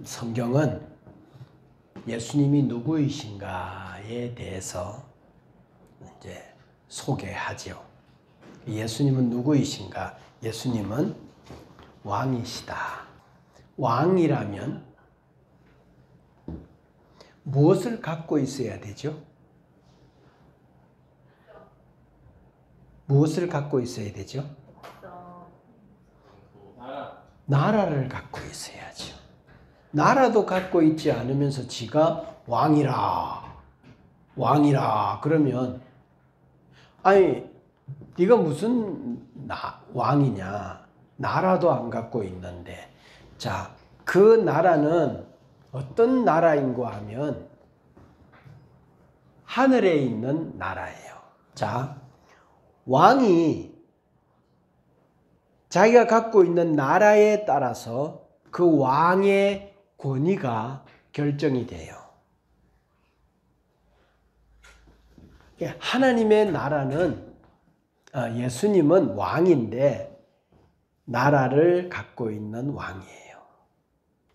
성경은 예수님이 누구이신가에 대해서 이제 소개하죠. 예수님은 누구이신가? 예수님은 왕이시다. 왕이라면 무엇을 갖고 있어야 되죠? 무엇을 갖고 있어야 되죠? 나라를 갖고 있어야죠. 나라도 갖고 있지 않으면서 지가 왕이라 그러면 아니 네가 무슨 왕이냐? 나라도 안 갖고 있는데. 자, 그 나라는 어떤 나라인고 하면 하늘에 있는 나라예요. 자, 왕이 자기가 갖고 있는 나라에 따라서 그 왕의 권위가 결정이 돼요. 하나님의 나라는 예수님은 왕인데 나라를 갖고 있는 왕이에요.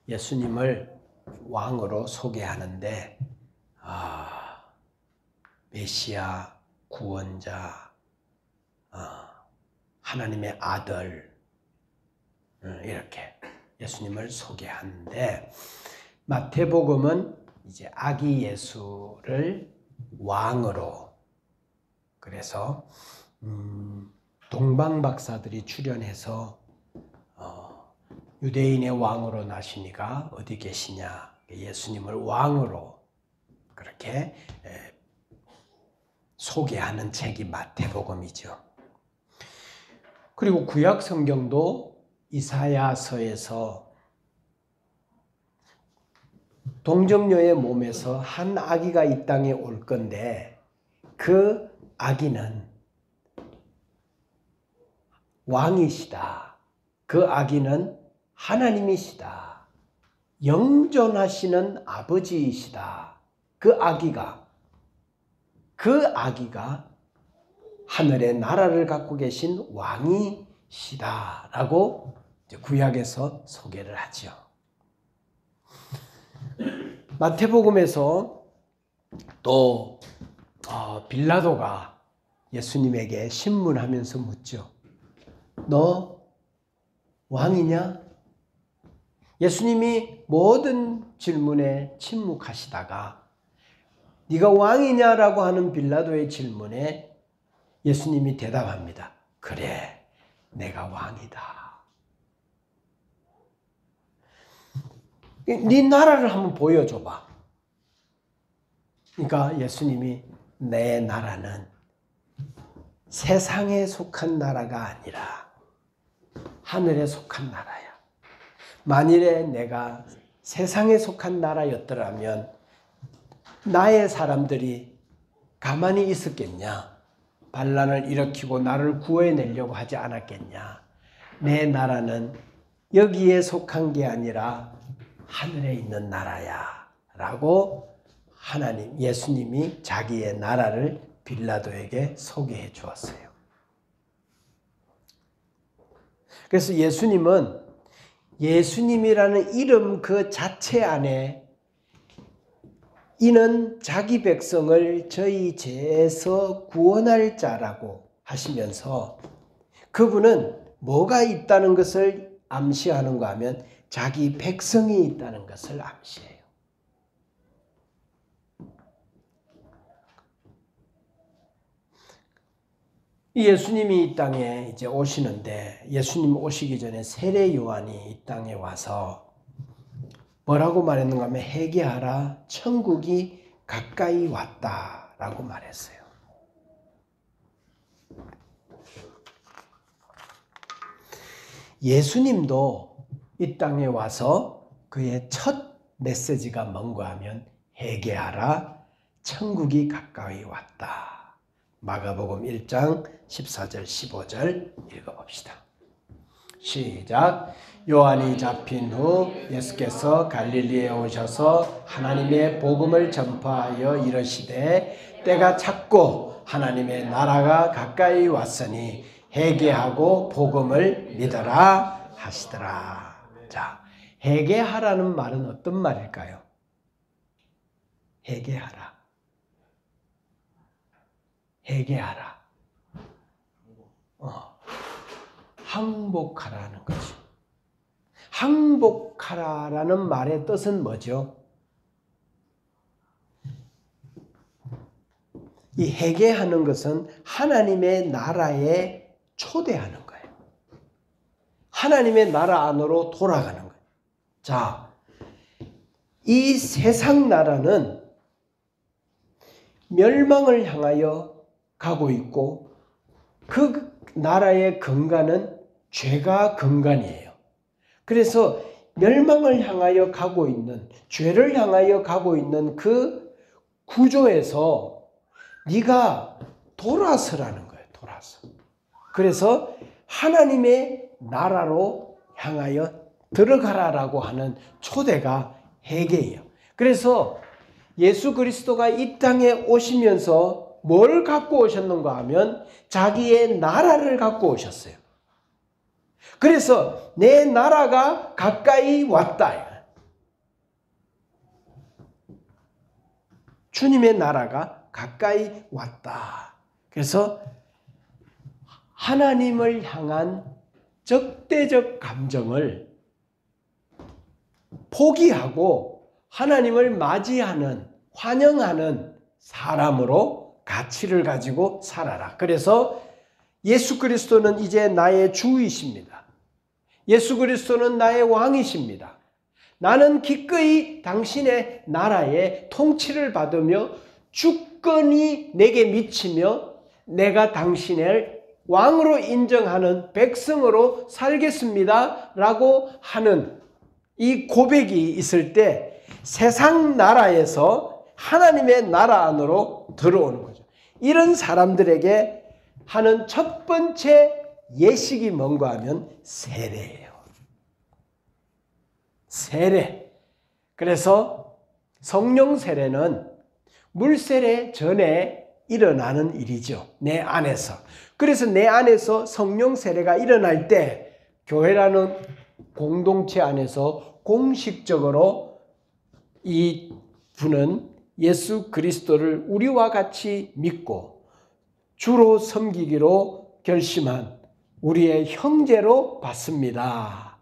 예수님을 왕으로 소개하는데 메시아, 구원자, 하나님의 아들 이렇게 예수님을 소개하는데 마태복음은 이제 아기 예수를 왕으로 그래서 동방 박사들이 출연해서 유대인의 왕으로 나시니가 어디 계시냐 예수님을 왕으로 그렇게 소개하는 책이 마태복음이죠. 그리고 구약 성경도 이사야서에서 동정녀의 몸에서 한 아기가 이 땅에 올 건데 그 아기는 왕이시다. 그 아기는 하나님이시다. 영존하시는 아버지이시다. 그 아기가 하늘의 나라를 갖고 계신 왕이시다라고 구약에서 소개를 하죠. 마태복음에서 또 빌라도가 예수님에게 신문하면서 묻죠. 너 왕이냐? 예수님이 모든 질문에 침묵하시다가 네가 왕이냐라고 하는 빌라도의 질문에 예수님이 대답합니다. 그래, 내가 왕이다. 네 나라를 한번 보여줘봐. 그러니까 예수님이 내 나라는 세상에 속한 나라가 아니라 하늘에 속한 나라야. 만일에 내가 세상에 속한 나라였더라면 나의 사람들이 가만히 있었겠냐? 반란을 일으키고 나를 구해내려고 하지 않았겠냐? 내 나라는 여기에 속한 게 아니라 하늘에 있는 나라야 라고 하나님, 예수님이 자기의 나라를 빌라도에게 소개해 주었어요. 그래서 예수님은 예수님이라는 이름 그 자체 안에 이는 자기 백성을 저희 죄에서 구원할 자라고 하시면서 그분은 뭐가 있다는 것을 암시하는가 하면 자기 백성이 있다는 것을 암시해요. 예수님이 이 땅에 이제 오시는데 예수님 오시기 전에 세례 요한이 이 땅에 와서 뭐라고 말했는가 하면 회개하라 천국이 가까이 왔다라고 말했어요. 예수님도 이 땅에 와서 그의 첫 메시지가 뭔가 하면 회개하라 천국이 가까이 왔다. 마가복음 1장 14절 15절 읽어봅시다. 시작. 요한이 잡힌 후 예수께서 갈릴리에 오셔서 하나님의 복음을 전파하여 이르시되 때가 찼고 하나님의 나라가 가까이 왔으니 회개하고 복음을 믿어라 하시더라. 자, 회개하라는 말은 어떤 말일까요? 회개하라. 회개하라. 항복하라는 거죠. 항복하라라는 말의 뜻은 뭐죠? 이 회개하는 것은 하나님의 나라에 초대하는 거예요. 하나님의 나라 안으로 돌아가는 거예요. 자, 이 세상 나라는 멸망을 향하여 가고 있고 그 나라의 근간은 죄가 근간이에요. 그래서 멸망을 향하여 가고 있는, 죄를 향하여 가고 있는 그 구조에서 네가 돌아서라는 거예요. 돌아서. 그래서 하나님의 나라로 향하여 들어가라라고 하는 초대가 회개예요. 그래서 예수 그리스도가 이 땅에 오시면서 뭘 갖고 오셨는가 하면 자기의 나라를 갖고 오셨어요. 그래서 내 나라가 가까이 왔다. 주님의 나라가 가까이 왔다. 그래서 하나님을 향한 적대적 감정을 포기하고 하나님을 맞이하는, 환영하는 사람으로 가치를 가지고 살아라. 그래서 예수 그리스도는 이제 나의 주이십니다. 예수 그리스도는 나의 왕이십니다. 나는 기꺼이 당신의 나라의 통치를 받으며 주권이 내게 미치며 내가 당신을 왕으로 인정하는 백성으로 살겠습니다. 라고 하는 이 고백이 있을 때 세상 나라에서 하나님의 나라 안으로 들어오는 거죠. 이런 사람들에게 하는 첫 번째 예식이 뭔가 하면 세례예요. 세례. 그래서 성령 세례는 물 세례 전에 일어나는 일이죠. 내 안에서. 그래서 내 안에서 성령 세례가 일어날 때 교회라는 공동체 안에서 공식적으로 이 분은 예수 그리스도를 우리와 같이 믿고 주로 섬기기로 결심한 우리의 형제로 받습니다.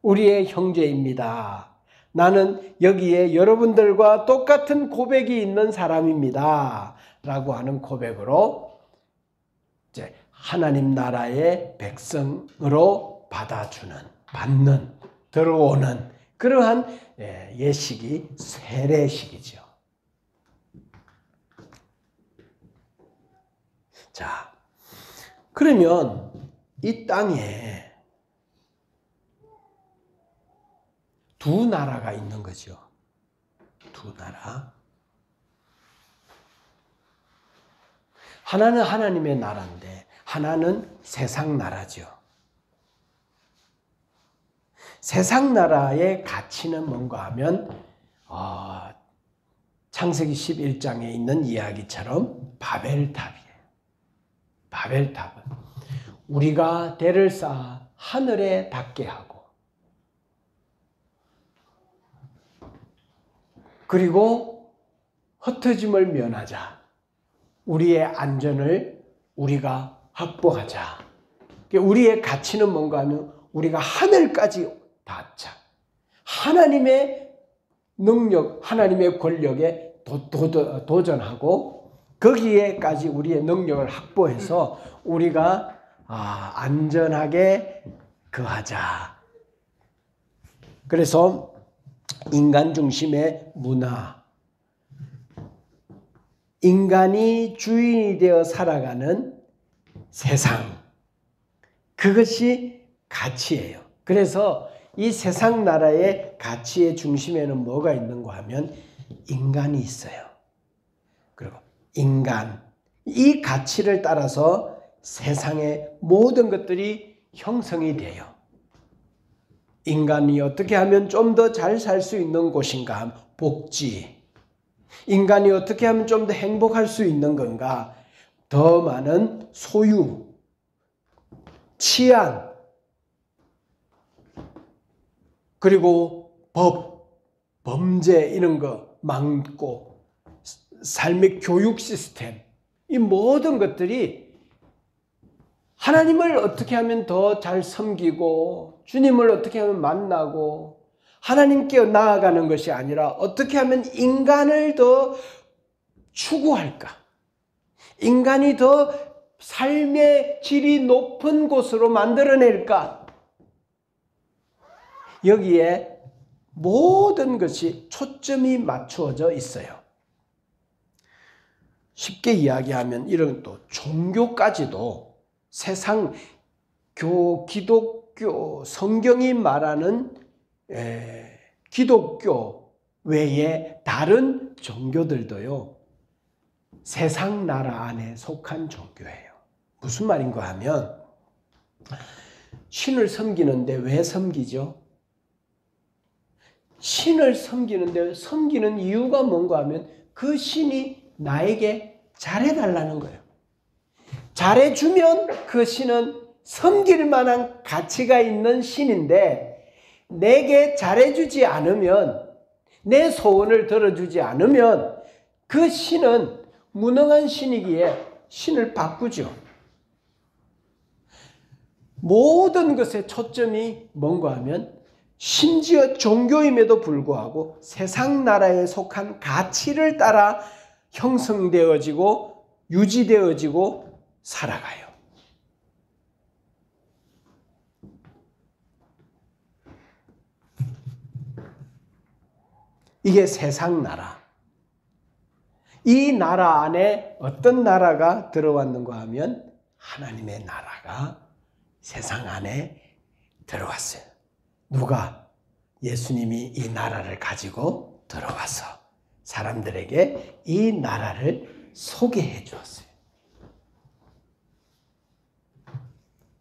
우리의 형제입니다. 나는 여기에 여러분들과 똑같은 고백이 있는 사람입니다. 라고 하는 고백으로 이제 하나님 나라의 백성으로 받아주는, 받는, 들어오는 그러한 예식이 세례식이죠. 자, 그러면 이 땅에 두 나라가 있는 거죠. 두 나라. 하나는 하나님의 나라인데 하나는 세상 나라죠. 세상 나라의 가치는 뭔가 하면 창세기 11장에 있는 이야기처럼 바벨탑이에요. 바벨탑은 우리가 대를 쌓아 하늘에 닿게 하고 그리고 흩어짐을 면하자. 우리의 안전을 우리가 확보하자. 우리의 가치는 뭔가 하면 우리가 하늘까지 닿자. 하나님의 능력, 하나님의 권력에 도전하고 거기에까지 우리의 능력을 확보해서 우리가 안전하게 거하자. 그래서 인간 중심의 문화, 인간이 주인이 되어 살아가는 세상, 그것이 가치예요. 그래서 이 세상 나라의 가치의 중심에는 뭐가 있는가 하면 인간이 있어요. 그리고 인간, 이 가치를 따라서 세상의 모든 것들이 형성이 돼요. 인간이 어떻게 하면 좀 더 잘 살 수 있는 곳인가 하면 복지, 인간이 어떻게 하면 좀 더 행복할 수 있는 건가, 더 많은 소유, 치안, 그리고 범죄 이런 거 막고 삶의 교육 시스템, 이 모든 것들이 하나님을 어떻게 하면 더 잘 섬기고 주님을 어떻게 하면 만나고 하나님께 나아가는 것이 아니라 어떻게 하면 인간을 더 추구할까? 인간이 더 삶의 질이 높은 곳으로 만들어낼까? 여기에 모든 것이 초점이 맞추어져 있어요. 쉽게 이야기하면 이런 또 종교까지도 세상 기독교 성경이 말하는 기독교 외에 다른 종교들도요, 세상 나라 안에 속한 종교예요. 무슨 말인가 하면 신을 섬기는데 왜 섬기죠? 신을 섬기는데 섬기는 이유가 뭔가 하면 그 신이 나에게 잘해달라는 거예요. 잘해주면 그 신은 섬길 만한 가치가 있는 신인데 내게 잘해주지 않으면, 내 소원을 들어주지 않으면 그 신은 무능한 신이기에 신을 바꾸죠. 모든 것의 초점이 뭔가 하면 심지어 종교임에도 불구하고 세상 나라에 속한 가치를 따라 형성되어지고 유지되어지고 살아가요. 이게 세상 나라. 이 나라 안에 어떤 나라가 들어왔는가 하면 하나님의 나라가 세상 안에 들어왔어요. 누가? 예수님이 이 나라를 가지고 들어와서 사람들에게 이 나라를 소개해 주었어요.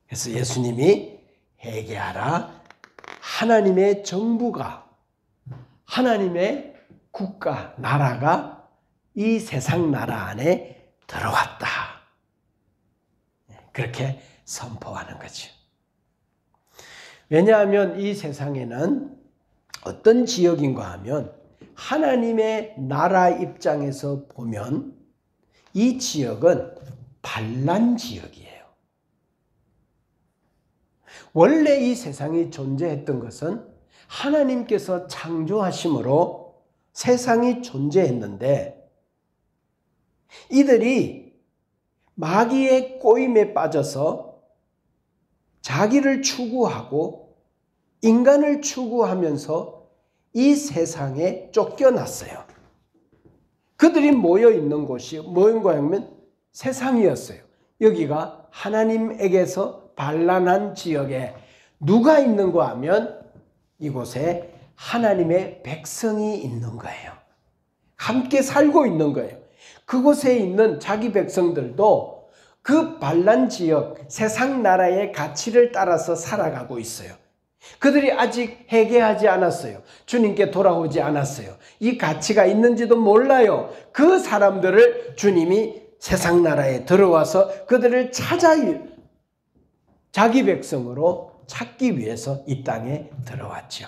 그래서 예수님이 회개하라. 하나님의 정부가, 하나님의 국가, 나라가 이 세상 나라 안에 들어왔다. 그렇게 선포하는 거죠. 왜냐하면 이 세상에는 어떤 지역인가 하면 하나님의 나라 입장에서 보면 이 지역은 반란 지역이에요. 원래 이 세상이 존재했던 것은 하나님께서 창조하심으로 세상이 존재했는데 이들이 마귀의 꼬임에 빠져서 자기를 추구하고 인간을 추구하면서 이 세상에 쫓겨났어요. 그들이 모여 있는 곳이 뭐인가 하면 세상이었어요. 여기가 하나님에게서 반란한 지역에 누가 있는가 하면 이곳에 하나님의 백성이 있는 거예요. 함께 살고 있는 거예요. 그곳에 있는 자기 백성들도 그 반란 지역, 세상 나라의 가치를 따라서 살아가고 있어요. 그들이 아직 회개하지 않았어요. 주님께 돌아오지 않았어요. 이 가치가 있는지도 몰라요. 그 사람들을 주님이 세상 나라에 들어와서 그들을 찾아 자기 백성으로 찾기 위해서 이 땅에 들어왔죠.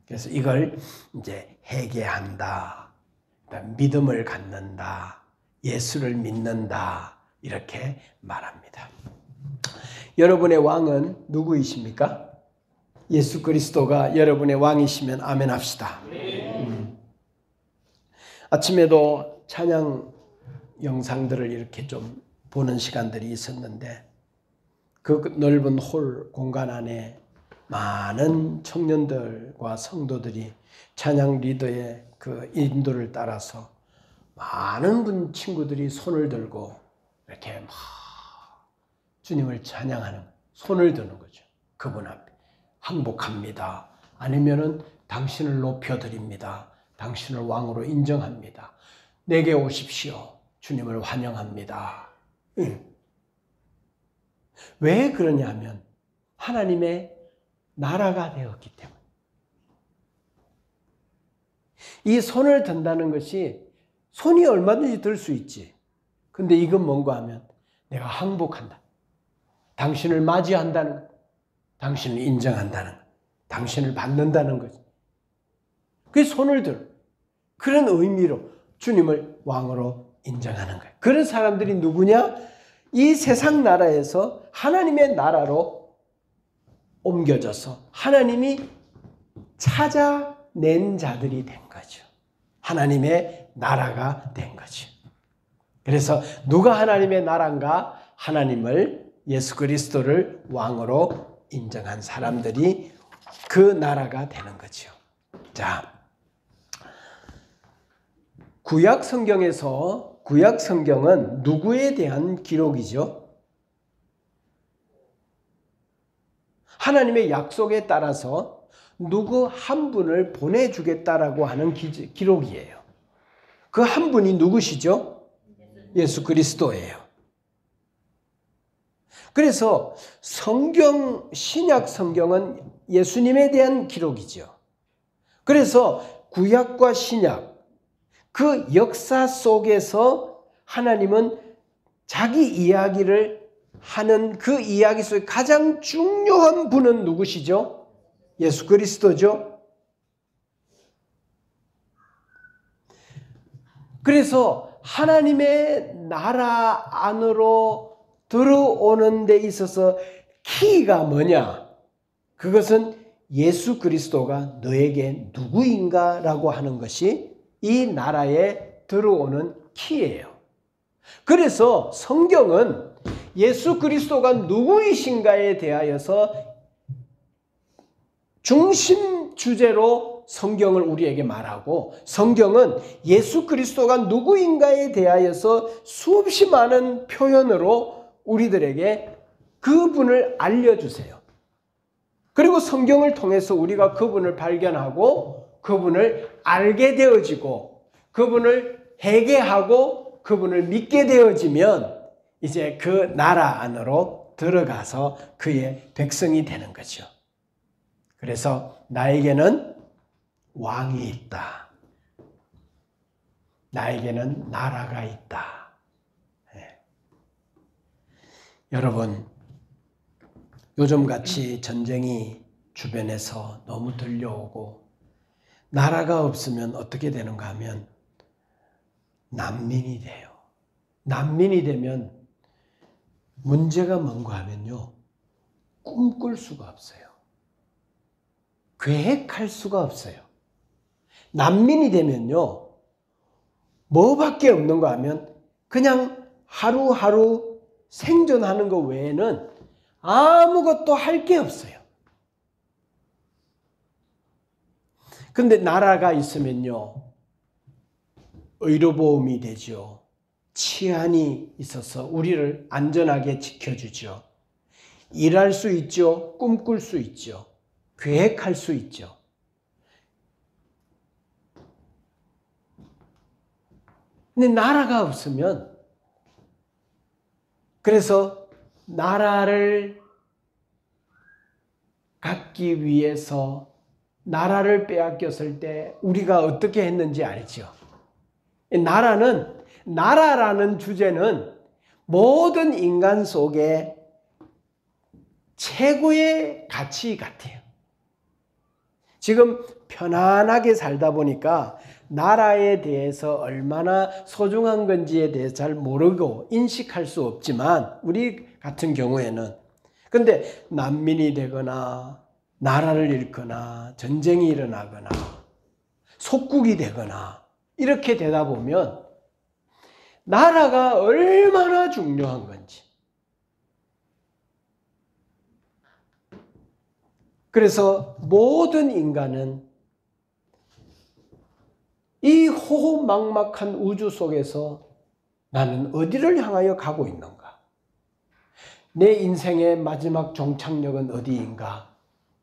그래서 이걸 이제 회개한다, 믿음을 갖는다, 예수를 믿는다, 이렇게 말합니다. 여러분의 왕은 누구이십니까? 예수 그리스도가 여러분의 왕이시면 아멘 합시다. 아침에도 찬양 영상들을 이렇게 좀 보는 시간들이 있었는데 그 넓은 홀 공간 안에 많은 청년들과 성도들이 찬양 리더의 그 인도를 따라서 많은 친구들이 손을 들고 이렇게 막 주님을 찬양하는, 손을 드는 거죠. 그분 앞에 항복합니다. 아니면은 당신을 높여드립니다. 당신을 왕으로 인정합니다. 내게 오십시오. 주님을 환영합니다. 왜 그러냐면 하나님의 나라가 되었기 때문에. 이 손을 든다는 것이 손이 얼마든지 들 수 있지. 근데 이건 뭔가 하면 내가 항복한다. 당신을 맞이한다는 것. 당신을 인정한다는 것. 당신을 받는다는 거죠. 그 손을 들어. 그런 의미로 주님을 왕으로 인정하는 거예요. 그런 사람들이 누구냐? 이 세상 나라에서 하나님의 나라로 옮겨져서 하나님이 찾아낸 자들이 된 거죠. 하나님의 나라가 된 거죠. 그래서 누가 하나님의 나라인가? 하나님을, 예수 그리스도를 왕으로 인정한 사람들이 그 나라가 되는 거죠. 자, 구약 성경은 누구에 대한 기록이죠? 하나님의 약속에 따라서 누구 한 분을 보내주겠다라고 하는 기록이에요. 그 한 분이 누구시죠? 예수 그리스도예요. 그래서 신약 성경은 예수님에 대한 기록이죠. 그래서 구약과 신약, 그 역사 속에서 하나님은 자기 이야기를 하는 그 이야기 속에 가장 중요한 분은 누구시죠? 예수 그리스도죠. 그래서 하나님의 나라 안으로 들어오는 데 있어서 키가 뭐냐? 그것은 예수 그리스도가 너에게 누구인가라고 하는 것이 이 나라에 들어오는 키예요. 그래서 성경은 예수 그리스도가 누구이신가에 대하여서 중심 주제로 성경을 우리에게 말하고, 성경은 예수 그리스도가 누구인가에 대하여서 수없이 많은 표현으로 우리들에게 그분을 알려주세요. 그리고 성경을 통해서 우리가 그분을 발견하고 그분을 알게 되어지고 그분을 회개하고 그분을 믿게 되어지면 이제 그 나라 안으로 들어가서 그의 백성이 되는 거죠. 그래서 나에게는 왕이 있다. 나에게는 나라가 있다. 네. 여러분, 요즘같이 전쟁이 주변에서 너무 들려오고 나라가 없으면 어떻게 되는가 하면 난민이 돼요. 난민이 되면 문제가 뭔가 하면요, 꿈꿀 수가 없어요. 계획할 수가 없어요. 난민이 되면요, 뭐밖에 없는가 하면 그냥 하루하루 생존하는 것 외에는 아무것도 할 게 없어요. 근데 나라가 있으면요, 의료보험이 되죠. 치안이 있어서 우리를 안전하게 지켜주죠. 일할 수 있죠. 꿈꿀 수 있죠. 계획할 수 있죠. 근데 나라가 없으면, 그래서 나라를 갖기 위해서 나라를 빼앗겼을 때 우리가 어떻게 했는지 알죠? 나라라는 주제는 모든 인간 속에 최고의 가치 같아요. 지금 편안하게 살다 보니까 나라에 대해서 얼마나 소중한 건지에 대해서 잘 모르고 인식할 수 없지만, 우리 같은 경우에는, 근데 난민이 되거나 나라를 잃거나 전쟁이 일어나거나 속국이 되거나 이렇게 되다 보면 나라가 얼마나 중요한 건지. 그래서 모든 인간은 이 호호막막한 우주 속에서 나는 어디를 향하여 가고 있는가? 내 인생의 마지막 종착역은 어디인가?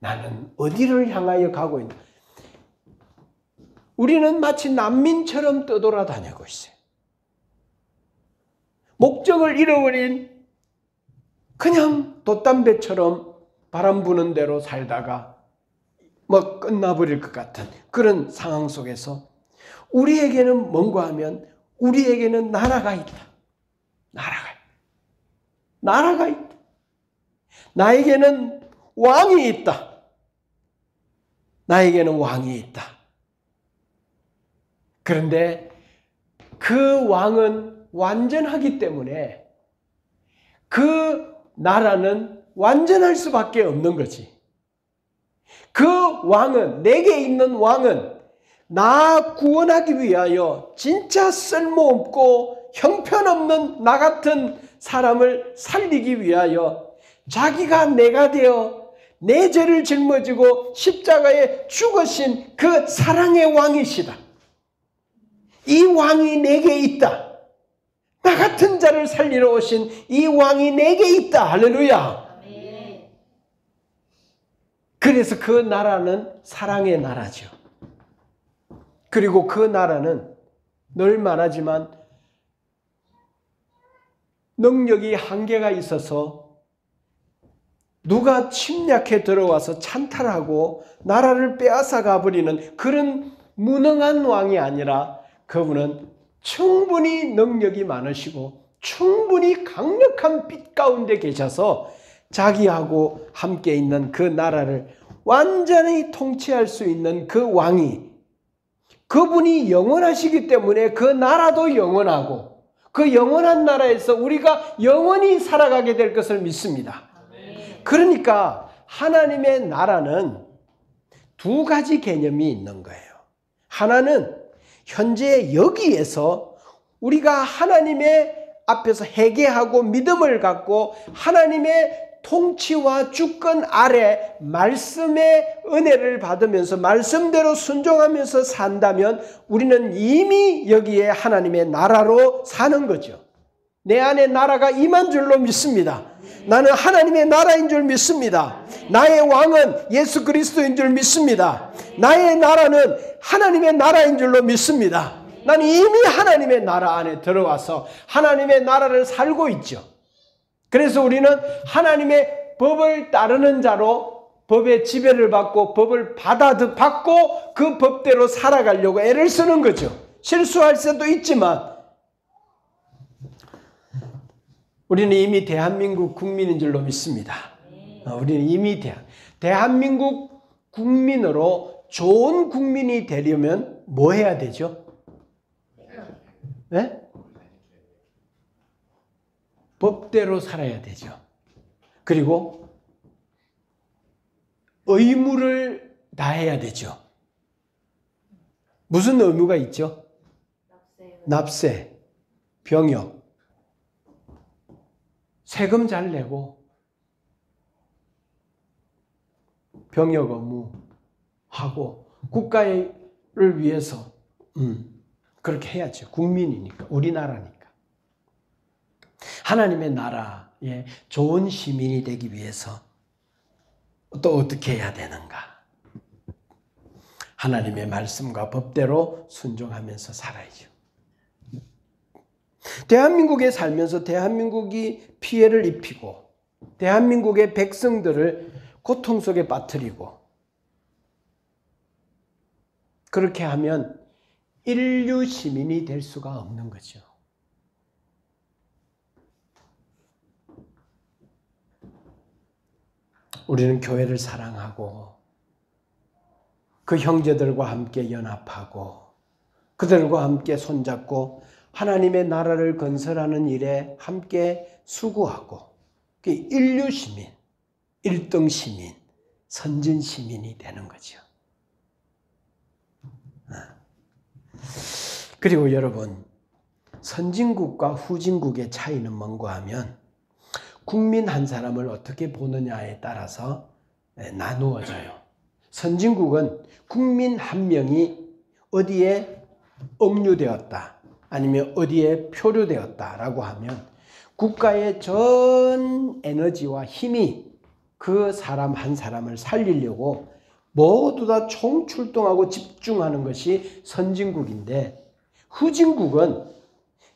나는 어디를 향하여 가고 있는가? 우리는 마치 난민처럼 떠돌아다니고 있어요. 목적을 잃어버린 그냥 돛담배처럼 바람 부는 대로 살다가 뭐 끝나버릴 것 같은 그런 상황 속에서 우리에게는 뭔가 하면 우리에게는 나라가 있다. 나라가 있다. 나에게는 왕이 있다. 나에게는 왕이 있다. 그런데 그 왕은 완전하기 때문에 그 나라는 완전할 수밖에 없는 거지. 그 왕은, 내게 있는 왕은 나 구원하기 위하여 진짜 쓸모없고 형편없는 나 같은 사람을 살리기 위하여 자기가 내가 되어 내 죄를 짊어지고 십자가에 죽으신 그 사랑의 왕이시다. 이 왕이 내게 있다. 나 같은 자를 살리러 오신 이 왕이 내게 있다. 할렐루야. 그래서 그 나라는 사랑의 나라죠. 그리고 그 나라는 늘 말하지만 능력이 한계가 있어서 누가 침략해 들어와서 찬탈하고 나라를 빼앗아 가버리는 그런 무능한 왕이 아니라 그분은 충분히 능력이 많으시고 충분히 강력한 빛 가운데 계셔서 자기하고 함께 있는 그 나라를 완전히 통치할 수 있는 그 왕이, 그분이 영원하시기 때문에 그 나라도 영원하고 그 영원한 나라에서 우리가 영원히 살아가게 될 것을 믿습니다. 그러니까 하나님의 나라는 두 가지 개념이 있는 거예요. 하나는 현재 여기에서 우리가 하나님의 앞에서 회개하고 믿음을 갖고 하나님의 통치와 주권 아래 말씀의 은혜를 받으면서 말씀대로 순종하면서 산다면 우리는 이미 여기에 하나님의 나라로 사는 거죠. 내 안에 나라가 임한 줄로 믿습니다. 나는 하나님의 나라인 줄 믿습니다. 나의 왕은 예수 그리스도인 줄 믿습니다. 나의 나라는 하나님의 나라인 줄로 믿습니다. 나는 이미 하나님의 나라 안에 들어와서 하나님의 나라를 살고 있죠. 그래서 우리는 하나님의 법을 따르는 자로 법의 지배를 받고 법을 받고 그 법대로 살아가려고 애를 쓰는 거죠. 실수할 수도 있지만 우리는 이미 대한민국 국민인 줄로 믿습니다. 우리는 이미 대한민국 국민으로 좋은 국민이 되려면 뭐 해야 되죠? 네? 법대로 살아야 되죠. 그리고 의무를 다해야 되죠. 무슨 의무가 있죠? 납세, 병역, 세금 잘 내고 병역 의무 하고 국가를 위해서 그렇게 해야죠. 국민이니까, 우리나라니까. 하나님의 나라에 좋은 시민이 되기 위해서 또 어떻게 해야 되는가? 하나님의 말씀과 법대로 순종하면서 살아야죠. 대한민국에 살면서 대한민국이 피해를 입히고 대한민국의 백성들을 고통 속에 빠뜨리고 그렇게 하면 인류 시민이 될 수가 없는 거죠. 우리는 교회를 사랑하고 그 형제들과 함께 연합하고 그들과 함께 손잡고 하나님의 나라를 건설하는 일에 함께 수고하고 그 인류 시민, 1등 시민, 선진 시민이 되는 거죠. 그리고 여러분, 선진국과 후진국의 차이는 뭔가 하면 국민 한 사람을 어떻게 보느냐에 따라서 나누어져요. 선진국은 국민 한 명이 어디에 억류되었다 아니면 어디에 표류되었다라고 하면 국가의 전 에너지와 힘이 그 사람 한 사람을 살리려고 모두 다 총출동하고 집중하는 것이 선진국인데 후진국은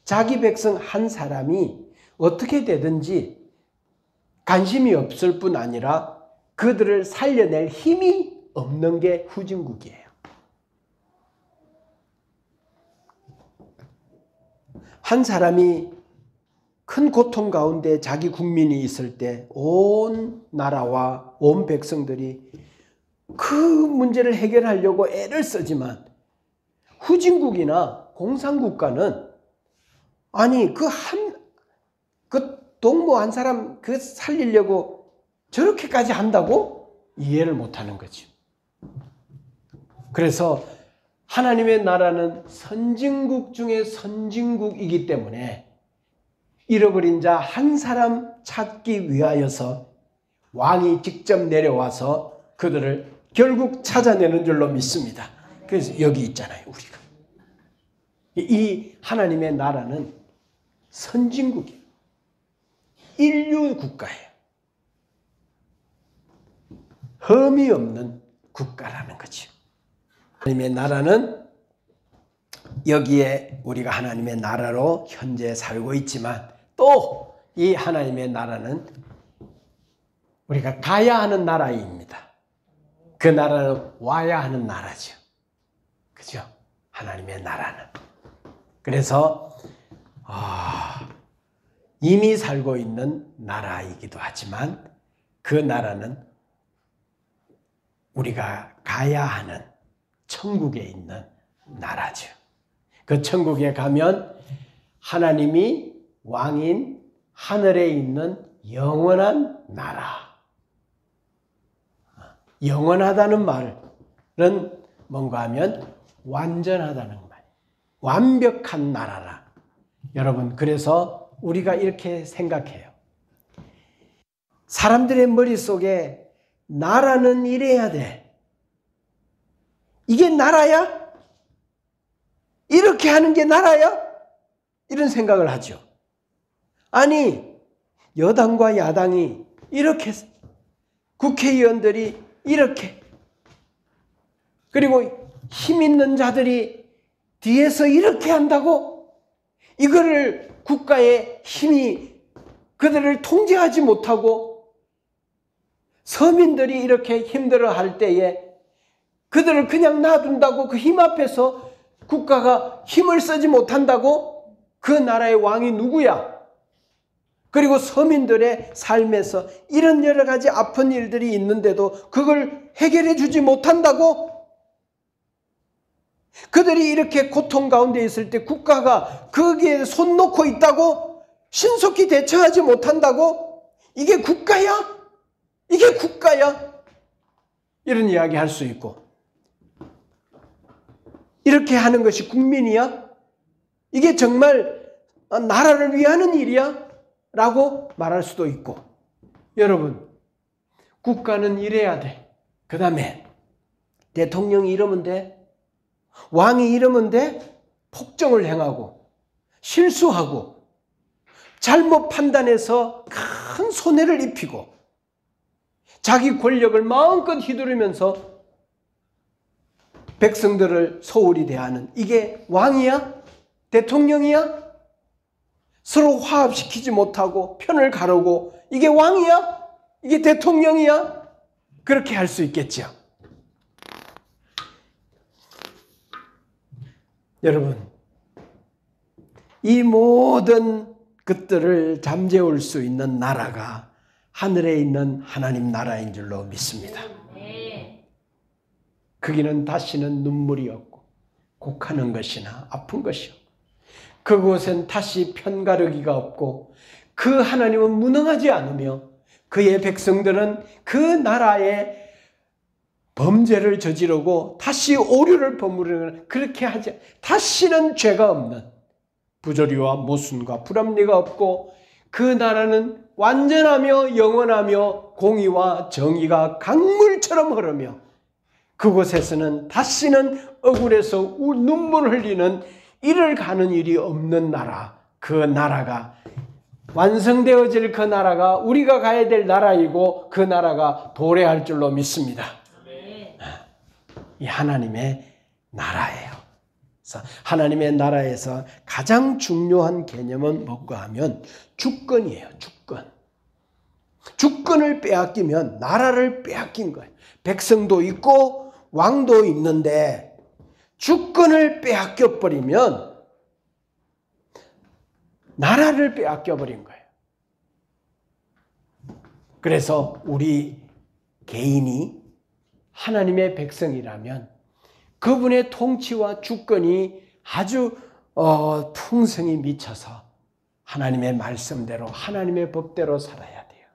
자기 백성 한 사람이 어떻게 되든지 관심이 없을 뿐 아니라 그들을 살려낼 힘이 없는 게 후진국이에요. 한 사람이 큰 고통 가운데 자기 국민이 있을 때 온 나라와 온 백성들이 그 문제를 해결하려고 애를 쓰지만 후진국이나 공산국가는 아니 그 동무 한 사람 그 살리려고 저렇게까지 한다고 이해를 못하는 거죠. 그래서 하나님의 나라는 선진국 중에 선진국이기 때문에 잃어버린 자 한 사람 찾기 위하여서 왕이 직접 내려와서 그들을 결국 찾아내는 줄로 믿습니다. 그래서 여기 있잖아요, 우리가. 이 하나님의 나라는 선진국이에요. 인류 국가예요. 흠이 없는 국가라는 거죠. 하나님의 나라는 여기에 우리가 하나님의 나라로 현재 살고 있지만 또 이 하나님의 나라는 우리가 가야 하는 나라입니다. 그 나라로 와야 하는 나라죠. 그죠? 하나님의 나라는. 그래서 이미 살고 있는 나라이기도 하지만 그 나라는 우리가 가야 하는 천국에 있는 나라죠. 그 천국에 가면 하나님이 왕인 하늘에 있는 영원한 나라. 영원하다는 말은 뭔가 하면 완전하다는 말. 완벽한 나라라. 여러분, 그래서 우리가 이렇게 생각해요. 사람들의 머릿속에 나라는 이래야 돼. 이게 나라야? 이렇게 하는 게 나라야? 이런 생각을 하죠. 아니, 여당과 야당이 이렇게, 국회의원들이 이렇게, 그리고 힘 있는 자들이 뒤에서 이렇게 한다고? 이거를 국가의 힘이 그들을 통제하지 못하고 서민들이 이렇게 힘들어할 때에 그들을 그냥 놔둔다고 그 힘 앞에서 국가가 힘을 쓰지 못한다고? 그 나라의 왕이 누구야? 그리고 서민들의 삶에서 이런 여러 가지 아픈 일들이 있는데도 그걸 해결해 주지 못한다고? 그들이 이렇게 고통 가운데 있을 때 국가가 거기에 손 놓고 있다고? 신속히 대처하지 못한다고? 이게 국가야? 이게 국가야? 이런 이야기 할 수 있고, 이렇게 하는 것이 국민이야? 이게 정말 나라를 위하는 일이야? 라고 말할 수도 있고. 여러분, 국가는 이래야 돼. 그 다음에 대통령이 이러면 돼. 왕이 이러면 돼. 폭정을 행하고 실수하고 잘못 판단해서 큰 손해를 입히고 자기 권력을 마음껏 휘두르면서 백성들을 소홀히 대하는, 이게 왕이야? 대통령이야? 서로 화합시키지 못하고 편을 가르고, 이게 왕이야? 이게 대통령이야? 그렇게 할 수 있겠죠. 여러분, 이 모든 것들을 잠재울 수 있는 나라가 하늘에 있는 하나님 나라인 줄로 믿습니다. 거기는 다시는 눈물이 없고 곡하는 것이나 아픈 것이 없고, 그곳엔 다시 편가르기가 없고, 그 하나님은 무능하지 않으며 그의 백성들은 그 나라의 범죄를 저지르고 다시 오류를 버무리는, 그렇게 하지, 다시는 죄가 없는, 부조리와 모순과 불합리가 없고, 그 나라는 완전하며 영원하며 공의와 정의가 강물처럼 흐르며, 그곳에서는 다시는 억울해서 눈물을 흘리는 이를 가는 일이 없는 나라, 그 나라가 완성되어질 그 나라가 우리가 가야 될 나라이고, 그 나라가 도래할 줄로 믿습니다. 이 하나님의 나라예요. 그래서 하나님의 나라에서 가장 중요한 개념은 뭔가 하면 주권이에요. 주권. 주권을 빼앗기면 나라를 빼앗긴 거예요. 백성도 있고 왕도 있는데 주권을 빼앗겨 버리면 나라를 빼앗겨 버린 거예요. 그래서 우리 개인이 하나님의 백성이라면 그분의 통치와 주권이 아주 풍성히 미쳐서 하나님의 말씀대로 하나님의 법대로 살아야 돼요.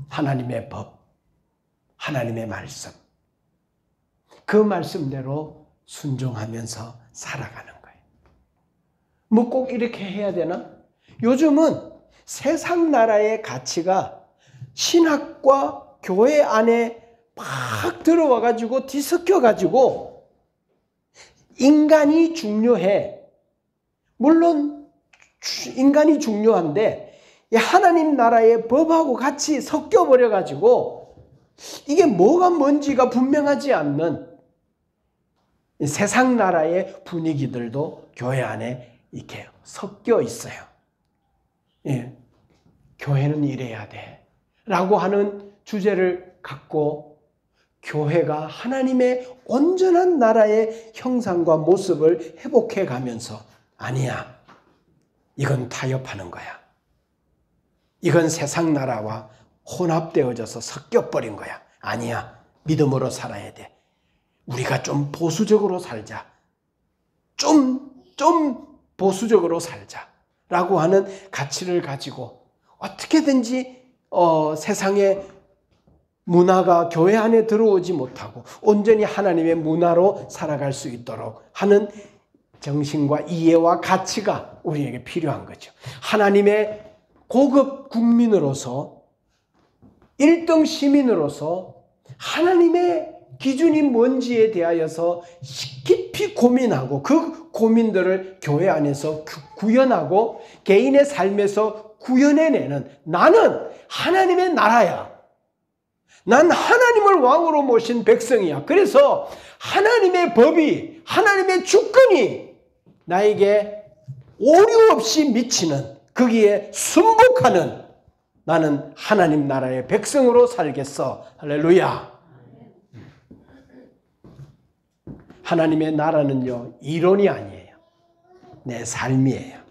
하나님의 법, 하나님의 말씀, 그 말씀대로 순종하면서 살아가는 거예요. 뭐 꼭 이렇게 해야 되나? 요즘은 세상 나라의 가치가 신학과 교회 안에 막 들어와가지고 뒤섞여가지고 인간이 중요해. 물론 인간이 중요한데 하나님 나라의 법하고 같이 섞여버려가지고 이게 뭐가 뭔지가 분명하지 않는 세상 나라의 분위기들도 교회 안에 이렇게 섞여 있어요. 예, 교회는 이래야 돼 라고 하는 주제를 갖고 교회가 하나님의 온전한 나라의 형상과 모습을 회복해 가면서 아니야, 이건 타협하는 거야. 이건 세상 나라와 혼합되어져서 섞여버린 거야. 아니야, 믿음으로 살아야 돼. 우리가 좀 보수적으로 살자. 좀 보수적으로 살자. 라고 하는 가치를 가지고 어떻게든지 세상의 문화가 교회 안에 들어오지 못하고 온전히 하나님의 문화로 살아갈 수 있도록 하는 정신과 이해와 가치가 우리에게 필요한 거죠. 하나님의 고급 국민으로서 1등 시민으로서 하나님의 기준이 뭔지에 대하여서 깊이 고민하고 그 고민들을 교회 안에서 구현하고 개인의 삶에서 구현해내는 나는 하나님의 나라야. 난 하나님을 왕으로 모신 백성이야. 그래서 하나님의 법이, 하나님의 주권이 나에게 오류 없이 미치는, 거기에 순복하는 나는 하나님 나라의 백성으로 살겠어. 할렐루야. 하나님의 나라는요, 이론이 아니에요. 내 삶이에요.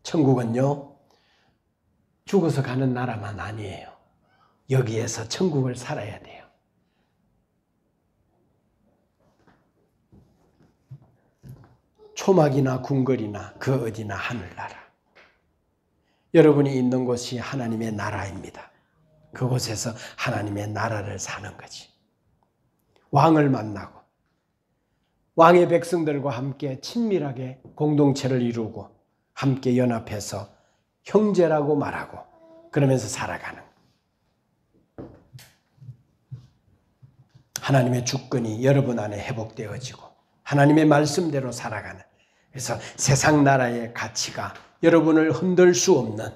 천국은요, 죽어서 가는 나라만 아니에요. 여기에서 천국을 살아야 돼요. 초막이나 궁궐이나 그 어디나 하늘나라. 여러분이 있는 곳이 하나님의 나라입니다. 그곳에서 하나님의 나라를 사는 거지. 왕을 만나고 왕의 백성들과 함께 친밀하게 공동체를 이루고 함께 연합해서 형제라고 말하고 그러면서 살아가는 하나님의 주권이 여러분 안에 회복되어지고 하나님의 말씀대로 살아가는, 그래서 세상 나라의 가치가 여러분을 흔들 수 없는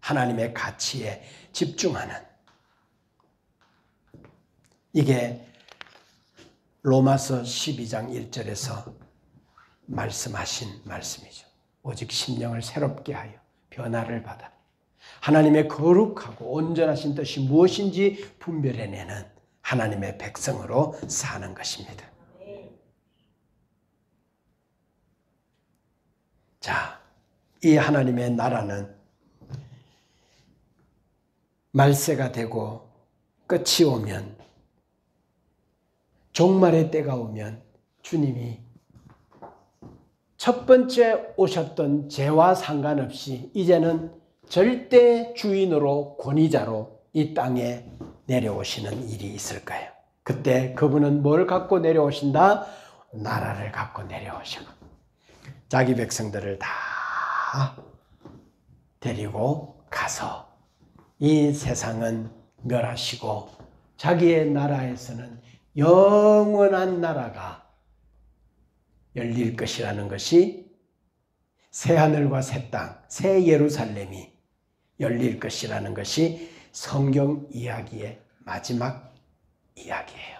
하나님의 가치에 집중하는, 이게 로마서 12장 1절에서 말씀하신 말씀이죠. 오직 심령을 새롭게 하여 변화를 받아 하나님의 거룩하고 온전하신 뜻이 무엇인지 분별해내는 하나님의 백성으로 사는 것입니다. 자, 이 하나님의 나라는 말세가 되고 끝이 오면, 종말의 때가 오면 주님이 첫 번째 오셨던 죄와 상관없이 이제는 절대 주인으로 권위자로 이 땅에 내려오시는 일이 있을 거예요. 그때 그분은 뭘 갖고 내려오신다? 나라를 갖고 내려오시고 자기 백성들을 다 데리고 가서 이 세상은 멸하시고 자기의 나라에서는 영원한 나라가 열릴 것이라는 것이, 새하늘과 새 땅, 새 예루살렘이 열릴 것이라는 것이 성경 이야기의 마지막 이야기예요.